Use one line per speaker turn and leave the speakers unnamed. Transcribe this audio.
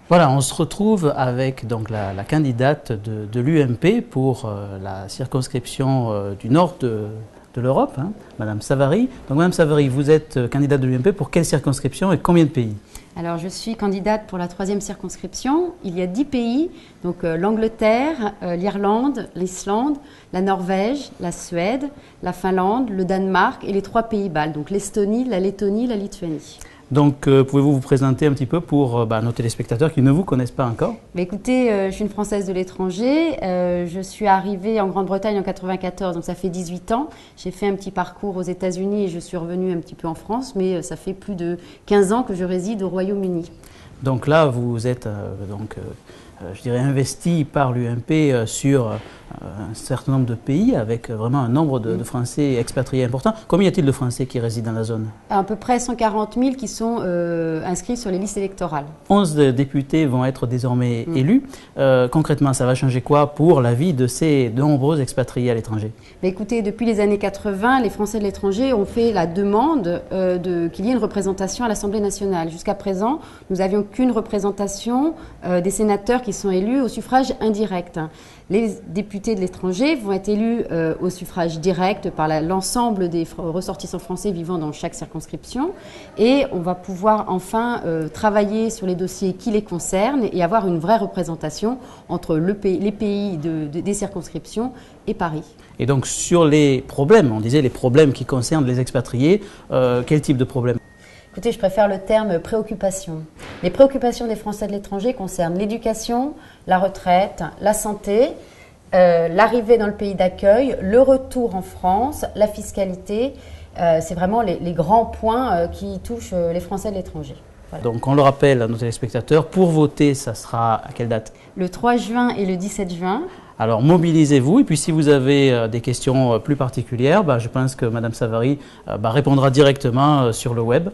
Voilà, on se retrouve avec donc la candidate de l'UMP pour la circonscription du nord de l'Europe, hein, Madame Savary. Donc Madame Savary, vous êtes candidate de l'UMP pour quelle circonscription et combien de pays?
Alors je suis candidate pour la 3e circonscription. Il y a 10 pays, donc l'Angleterre, l'Irlande, l'Islande, la Norvège, la Suède, la Finlande, le Danemark et les 3 pays baltes, donc l'Estonie, la Lettonie, la Lituanie.
Donc, pouvez-vous vous présenter un petit peu pour nos téléspectateurs qui ne vous connaissent pas encore?
Écoutez, je suis une Française de l'étranger. Je suis arrivée en Grande-Bretagne en 1994, donc ça fait 18 ans. J'ai fait un petit parcours aux États-Unis et je suis revenue un petit peu en France, mais ça fait plus de 15 ans que je réside au Royaume-Uni.
Donc là, vous êtes je dirais investi par l'UMP sur un certain nombre de pays avec vraiment un nombre de Français expatriés important. Combien y a-t-il de Français qui résident dans la zone?
À peu près 140 000 qui sont inscrits sur les listes électorales.
11 députés vont être désormais élus. Concrètement, ça va changer quoi pour la vie de ces nombreux expatriés à l'étranger?
Écoutez, depuis les années 80, les Français de l'étranger ont fait la demande qu'il y ait une représentation à l'Assemblée nationale. Jusqu'à présent, nous n'avions qu'une représentation des sénateurs qui sont élus au suffrage indirect. Les députés de l'étranger vont être élus au suffrage direct par l'ensemble des ressortissants français vivant dans chaque circonscription et on va pouvoir enfin travailler sur les dossiers qui les concernent et avoir une vraie représentation entre les pays des circonscriptions et Paris.
Et donc sur les problèmes, on disait les problèmes qui concernent les expatriés, quel type de problème?
Écoutez, je préfère le terme préoccupation. Les préoccupations des Français de l'étranger concernent l'éducation, la retraite, la santé, l'arrivée dans le pays d'accueil, le retour en France, la fiscalité. C'est vraiment les grands points qui touchent les Français de l'étranger. Voilà.
Donc on le rappelle à nos téléspectateurs, pour voter, ça sera à quelle date?
Le 3 juin et le 17 juin.
Alors mobilisez-vous et puis si vous avez des questions plus particulières, je pense que Madame Savary répondra directement sur le web.